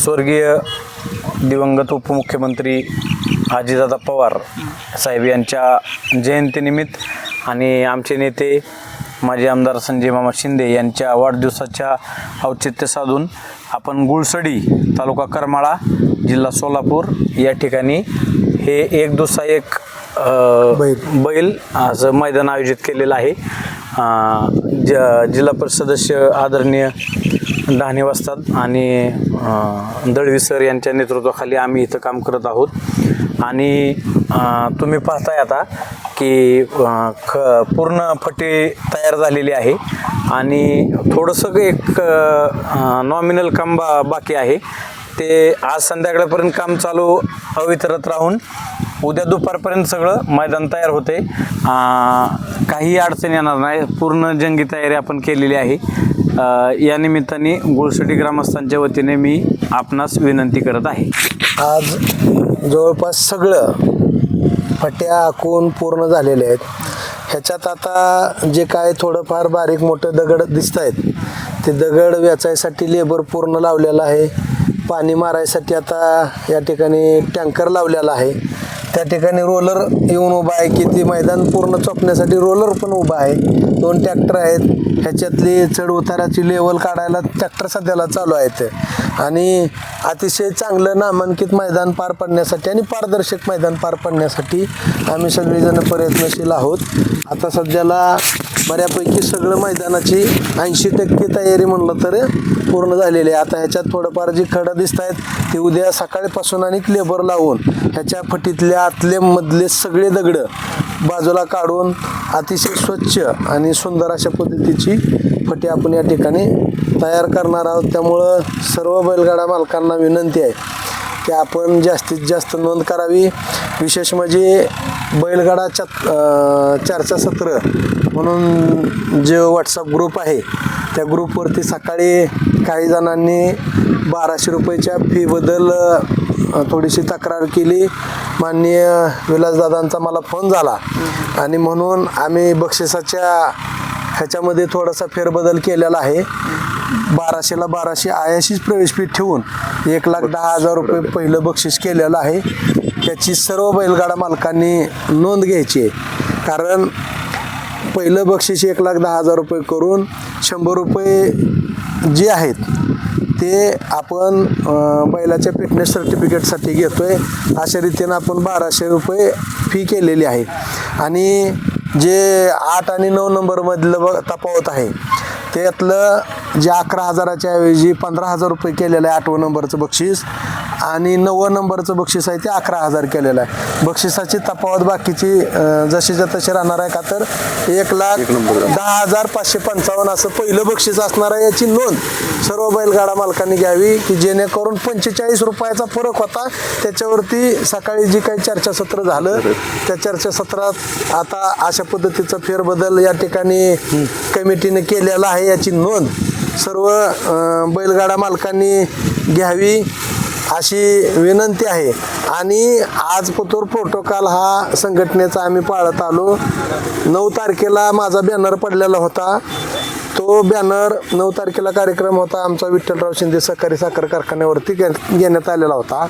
स्वर्गीय दिवंगत उपमुख्यमंत्री अजितदादा पवार साहेब यांच्या जयंतीनिमित्त आणि आमचे नेते माजी आमदार संजय मामा शिंदे यांच्या वाढदिवसाच्या औचित्य साधून आपण गुळसडी तालुका करमाळा जिल्हा सोलापूर या ठिकाणी हे एक दुसरा एक बैल असं मैदान आयोजित केलेलं आहे। जिल्हा परिषद सदस्य आदरणीय धाने वस्ताद आणि दळवी सर यांच्या नेतृत्वाखाली आम्ही इथं काम करत आहोत। आणि तुम्ही पाहताय आता की पूर्ण फटी तयार झालेली आहे आणि थोडंसं एक नॉमिनल काम बाकी आहे। ते आज संध्याकाळपर्यंत काम चालू अवितरत राहून उद्या दुपारपर्यंत सगळं मैदान तयार होते। काही अडचण येणार नाही, पूर्ण जंगी तयारी आपण केलेली आहे। या निमित्ताने गुळसडी ग्रामस्थांच्या वतीने मी आपणास विनंती करत आहे। आज जवळपास सगळं फट्या आखून पूर्ण झालेले आहेत। ह्याच्यात आता जे काय थोडंफार बारीक मोठं दगड दिसत आहेत ते दगड वेचायसाठी लेबर पूर्ण लावलेला आहे। पाणी मारायसाठी आता या ठिकाणी टँकर लावलेला आहे। त्या ठिकाणी रोलर येऊन उभा आहे की ती मैदान पूर्ण चोपण्यासाठी रोलर पण उभा आहे। 2 ट्रॅक्टर आहेत। ह्याच्यातली चढ उताराची लेवल काढायला ट्रॅक्टर सध्याला चालू आहेत आणि अतिशय चांगलं नामांकित मैदान पार पाडण्यासाठी आणि पारदर्शक मैदान पार पाडण्यासाठी आम्ही सगळेजण प्रयत्नशील आहोत। आता सध्याला बऱ्यापैकी सगळं मैदानाची 80% तयारी म्हणलं तर पूर्ण झालेली आहे। आता ह्याच्यात थोडंफार जी खडं दिसत आहेत ते उद्या सकाळपासून आणि लेबर लावून ह्याच्या फटीतल्या आतले मधले सगळे दगडं बाजूला काढून अतिशय स्वच्छ आणि सुंदर अशा पद्धतीची फटी आपण या ठिकाणी तयार करणार आहोत। त्यामुळं सर्व बैलगाडा मालकांना विनंती आहे की आपण जास्तीत जास्त नोंद करावी। विशेष म्हणजे बैलगाडा चर्चा सत्र म्हणून जे व्हॉट्सअप ग्रुप आहे त्या ग्रुपवरती सकाळी काही जणांनी 1200 रुपयाच्या फीबद्दल थोडीशी तक्रार केली। माननीय विलासदादांचा मला फोन झाला आणि म्हणून आम्ही बक्षिसाच्या ह्याच्यामध्ये थोडासा फेरबदल केलेला आहे। 1200ला 1200 आयाशीच प्रवेश फी ठेवून 1,10,000 रुपये पहिलं बक्षीस केलेलं आहे। त्याची सर्व बैलगाडा मालकांनी नोंद घ्यायची आहे, कारण पहिलं बक्षीस 1,10,000 रुपये करून 100 रुपये जे आहेत ते आपण बैलाच्या फिटनेस सर्टिफिकेटसाठी घेतोय। अशा रीतीनं आपण 1200 रुपये फी केलेली आहे आणि जे 8 आणि 9 नंबरमधलं तफावत आहे त्यातलं जे 11,000च्या ऐवजी 15,000 रुपये केलेलं आहे 8वं नंबरचं बक्षीस आणि 9वं नंबरचं बक्षीस आहे ते 11,000 केलेलं आहे। बक्षिसाची तफावत बाकीची जशीच्या तशी राहणार आहे का तर 1,10,555 असं पहिलं बक्षीस असणार आहे। याची नोंद सर्व बैलगाडा मालकांनी घ्यावी की जेणेकरून 45 रुपयाचा फरक होता त्याच्यावरती सकाळी जी काही चर्चासत्र झालं त्या चर्चासत्रात आता अशा पद्धतीचा फेरबदल या ठिकाणी कमिटीने केलेला आहे। याची नोंद सर्व बैलगाडा मालकांनी घ्यावी अशी विनंती आहे। आणि आज पतोर प्रोटोकॉल हा संघटनेचा आम्ही पाळत आलो। 9 तारखेला माझा बॅनर पडलेला होता, तो बॅनर 9 तारखेला कार्यक्रम होता आमचा विठ्ठलराव शिंदे सहकारी साखर कारखान्यावरती घेण्यात आलेला होता।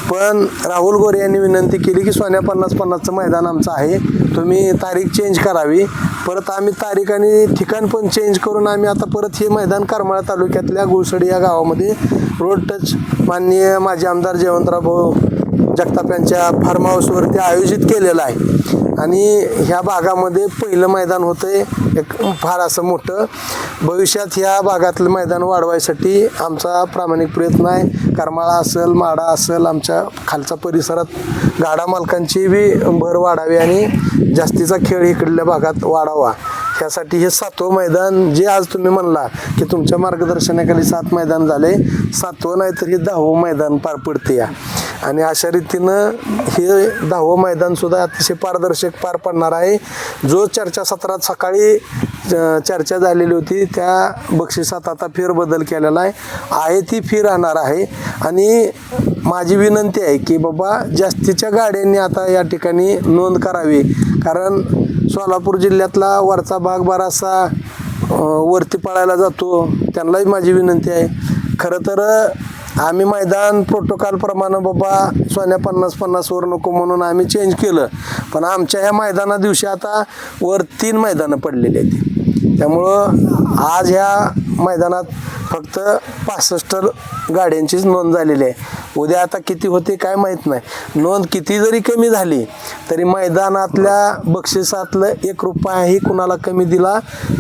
पण राहुल गोरे यांनी विनंती केली की सोन्या 50-50चं मैदान आमचं आहे, तुम्ही तारीख चेंज करावी। परत आम्ही तारीख आणि ठिकाण पण चेंज करून आम्ही आता परत हे मैदान करमाळा तालुक्यातल्या गुळसडी या गावामध्ये रोड टच माननीय माजी आमदार जयवंतराव भाऊ जगताप यांच्या फार्म हाऊसवरती आयोजित केलेलं आहे। आणि ह्या भागामध्ये पहिलं मैदान होतंय एक फार असं मोठं। भविष्यात ह्या भागातलं मैदान वाढवायसाठी आमचा प्रामाणिक प्रयत्न आहे। करमाळा असेल, माडा असेल, आमच्या खालच्या परिसरात गाडा मालकांची बी भर वाढावी आणि जास्तीचा खेळ इकडल्या भागात वाढावा। ह्यासाठी हे 7वं मैदान जे आज तुम्ही म्हणला की तुमच्या मार्गदर्शनाखाली 7 मैदान झाले, 7वं नाही तर हे 10वं मैदान पार पडते या। आणि अशा रीतीनं हे 10वं मैदानसुद्धा अतिशय पारदर्शक पार पडणार आहे। जो चर्चासत्रात सकाळी चर्चा झालेली होती त्या बक्षिसात आता फेरबदल केलेला आहे ती फी राहणार आहे। आणि माझी विनंती आहे की बाबा जास्तीच्या गाड्यांनी आता या ठिकाणी नोंद करावी, कारण सोलापूर जिल्ह्यातला वरचा भाग बराचसा वरती पळायला जातो, त्यांनाही माझी विनंती आहे। खरं तर आम्ही मैदान प्रोटोकॉलप्रमाणे बाबा सोन्या 50-50वर नको म्हणून आम्ही चेंज केलं, पण आमच्या ह्या मैदाना दिवशी आता वर 3 मैदानं पडलेली आहेत. त्यामुळं आज ह्या मैदानात फक्त 65 गाड्यांचीच नोंद झालेली आहे. उद्या आता किती होते काय माहीत नाही. नोंद किती जरी कमी झाली तरी मैदानातल्या बक्षिसातलं 1 रुपयाही कुणाला कमी दिला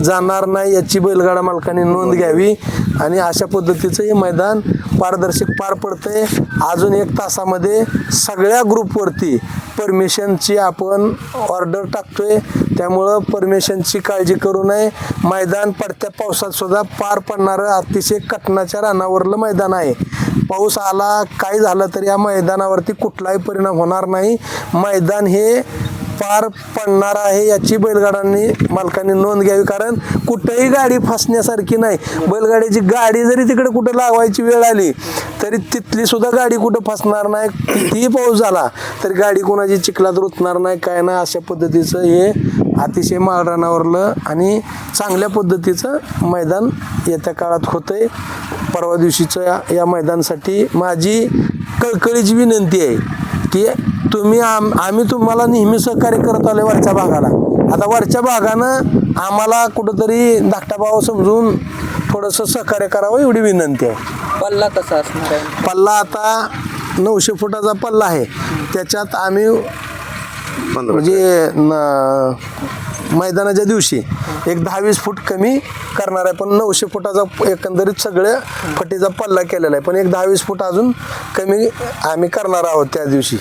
जाणार नाही याची बैलगाडा मालकांनी नोंद घ्यावी. आणि अशा पद्धतीचं हे मैदान पारदर्शक पार पडतंय. अजून 1 तासामध्ये सगळ्या ग्रुपवरती परमिशनची आपण ऑर्डर टाकतोय, त्यामुळं परमिशनची काळजी करू नये. मैदान पडत्या पावसात सुद्धा पार पडणारं अतिशय कटनाच्या रानावरलं मैदान आहे. पाऊस आला काय झालं तरी या मैदानावरती कुठलाही परिणाम होणार नाही. मैदान हे पार पडणार आहे याची बैलगाड्यांनी मालकांनी नोंद घ्यावी, कारण कुठेही गाडी फसण्यासारखी नाही. बैलगाडीची गाडी जरी तिकडे कुठं लावायची वेळ आली तरी तिथली सुद्धा गाडी कुठं फसणार नाही. कितीही पाऊस झाला तरी गाडी कोणाची चिखलात रुतणार नाही काय नाही. अशा पद्धतीचं हे अतिशय माळरानावरलं आणि चांगल्या पद्धतीचं मैदान येत्या काळात होतंय. परवा दिवशीचं या मैदानासाठी माझी कळकळीची विनंती आहे की तुम्ही आम्ही तुम्हाला नेहमी सहकार्य करत आलो वरच्या भागाला. आता वरच्या भागानं आम्हाला कुठंतरी धाकटा भाव समजून थोडंसं सहकार्य करावं एवढी विनंती आहे. पल्ला कसा असणार आहे? पल्ला आता 900 फुटाचा पल्ला आहे. त्याच्यात आम्ही म्हणजे मैदानाच्या दिवशी एक 10-20 फूट कमी करणार आहे, पण 900 फुटाचा एकंदरीत सगळ्या फटीचा पल्ला केलेला आहे, पण एक 10-20 फूट अजून कमी आम्ही करणार आहोत त्या दिवशी.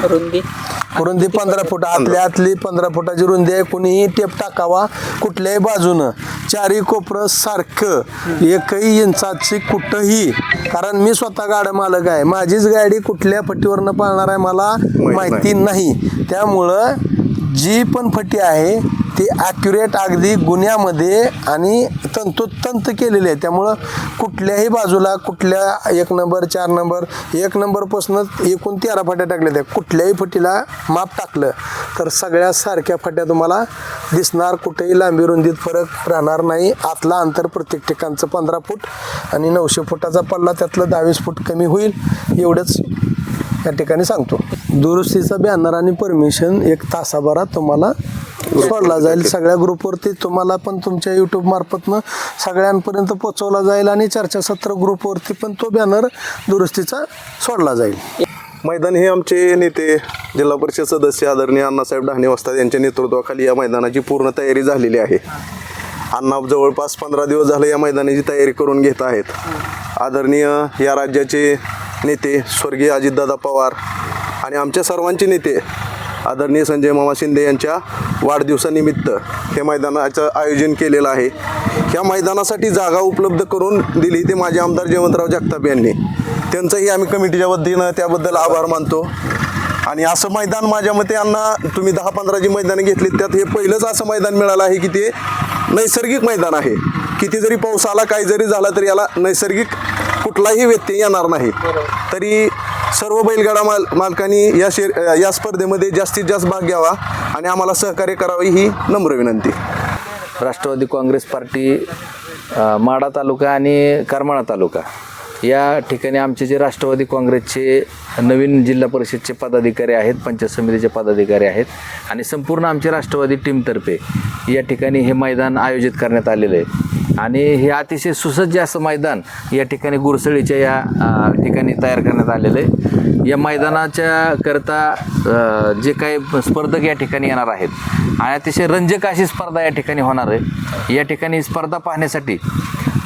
रुंदी 15 फूट आतली 15 फुटाची रुंदी आहे. कुणीही टेप टाकावा कुठल्याही बाजूनं, चारही कोपरं सारखं 1 इंचाची कुठंही, कारण मी स्वतः गाडा मालक आहे. माझीच गाडी कुठल्या फटीवरनं पाळणार आहे मला माहिती नाही. त्यामुळं जी पण फटी आहे ती ॲक्युरेट अगदी गुन्ह्यामध्ये आणि तंतोतंत केलेली आहे. त्यामुळं कुठल्याही बाजूला कुठल्या 1 नंबर 4 नंबर 1 नंबरपासून एकूण 13 फट्या टाकल्या त्या कुठल्याही फटीला माप टाकलं तर सगळ्या सारख्या फट्या तुम्हाला दिसणार. कुठेही लांबी रुंदीत फरक राहणार नाही. आतला अंतर प्रत्येक ठिकाणचं 15 फूट आणि 900 फुटाचा पल्ला त्यातलं 10-20 फूट कमी होईल एवढंच या ठिकाणी सांगतो. दुरुस्तीचा बॅनर आणि परमिशन 1 तासाभरात तुम्हाला सोडला जाईल. सगळ्या ग्रुपवरती तुम्हाला पण तुमच्या यूट्यूब मार्फतनं सगळ्यांपर्यंत पोचवला जाईल आणि चर्चासत्र ग्रुपवरती पण तो बॅनर दुरुस्तीचा सोडला जाईल. मैदान हे आमचे नेते जिल्हा परिषद सदस्य आदरणीय अण्णासाहेब ढाणे वस्ताद यांच्या नेतृत्वाखाली या मैदानाची पूर्ण तयारी झालेली आहे. अण्णा जवळपास 15 दिवस झाले या मैदानाची तयारी करून घेत आहेत. आदरणीय या राज्याचे नेते स्वर्गीय अजितदादा पवार आणि आमच्या सर्वांचे नेते आदरणीय संजय मामा शिंदे यांच्या वाढदिवसानिमित्त हे मैदानाचं आयोजन केलेलं आहे. ह्या मैदानासाठी जागा उपलब्ध करून दिली ते माझे आमदार जयवंतराव जगताप यांनी. त्यांचंही आम्ही कमिटीच्या वतीनं त्याबद्दल आभार मानतो. आणि असं मैदान माझ्या मते अण्णा तुम्ही 10-15 जी मैदानं घेतली त्यात हे पहिलंच असं मैदान मिळालं आहे की ते नैसर्गिक मैदान आहे. किती जरी पाऊस आला काही जरी झाला तरी याला नैसर्गिक कुठलाही व्यत्यय येणार नाही. तरी सर्व बैलगाडा मालकांनी या स्पर्धेमध्ये जास्तीत जास्त भाग घ्यावा आणि आम्हाला सहकार्य करावे ही नम्र विनंती. राष्ट्रवादी काँग्रेस पार्टी माढा तालुका आणि करमाळा तालुका या ठिकाणी आमचे जे राष्ट्रवादी काँग्रेसचे नवीन जिल्हा परिषदचे पदाधिकारी आहेत, पंचायत समितीचे पदाधिकारी आहेत आणि संपूर्ण आमचे राष्ट्रवादी टीमतर्फे या ठिकाणी हे मैदान आयोजित करण्यात आलेलं आहे. आणि हे अतिशय सुसज्ज असं मैदान या ठिकाणी गुरसळीच्या या ठिकाणी तयार करण्यात आलेलं आहे. या मैदानाच्या करता जे काही स्पर्धक या ठिकाणी येणार आहेत आणि अतिशय रंजक अशी स्पर्धा या ठिकाणी होणार आहे. या ठिकाणी स्पर्धा पाहण्यासाठी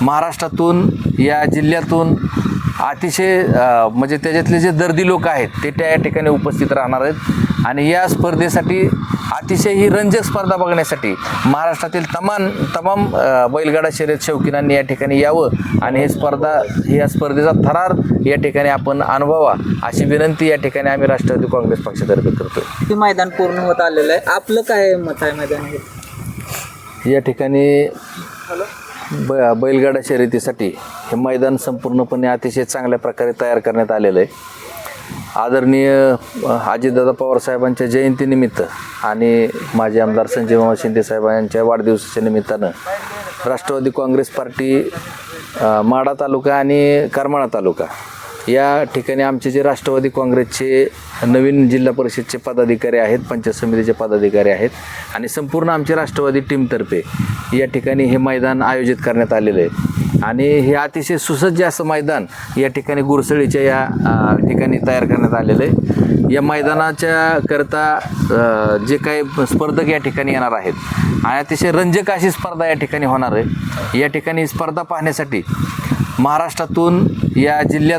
महाराष्ट्रातून या जिल्ह्यातून अतिशय म्हणजे त्याच्यातले जे दर्दी लोक आहेत ते त्या ठिकाणी उपस्थित राहणार आहेत. आणि या स्पर्धेसाठी अतिशय ही रंजक स्पर्धा बघण्यासाठी महाराष्ट्रातील तमाम बैलगाडा शर्यत शौकीनांनी या ठिकाणी यावं आणि या स्पर्धेचा थरार या ठिकाणी आपण अनुभवा अशी विनंती या ठिकाणी आम्ही राष्ट्रवादी काँग्रेस पक्षातर्फे करतोय. हे मैदान पूर्ण होत आलेलं आहे. आपलं काय मत आहे मैदान? या ठिकाणी बैलगाडा शर्यतीसाठी हे मैदान संपूर्णपणे अतिशय चांगल्या प्रकारे तयार करण्यात आलेलं आहे. आदरणीय अजितदादा पवार साहेबांच्या जयंतीनिमित्त आणि माजी आमदार संजय मामा शिंदे साहेबांच्या वाढदिवसाच्या निमित्तानं राष्ट्रवादी काँग्रेस पार्टी माढा तालुका आणि करमाळा तालुका या ठिकाणी आमचे जे राष्ट्रवादी काँग्रेसचे नवीन जिल्हा परिषदचे पदाधिकारी आहेत, पंचायत समितीचे पदाधिकारी आहेत आणि संपूर्ण आमचे राष्ट्रवादी टीमतर्फे या ठिकाणी हे मैदान आयोजित करण्यात आलेलं आहे आणि हे अतिशय सुसज्ज असं मैदान या ठिकाणी गुरसळीच्या या ठिकाणी तयार करण्यात आलेलं आहे. या मैदानाच्या करता जे काही स्पर्धक या ठिकाणी येणार आहेत आणि अतिशय रंजक अशी स्पर्धा या ठिकाणी होणार आहे. या ठिकाणी स्पर्धा पाहण्यासाठी महाराष्ट्रातून या जिल्ह्यात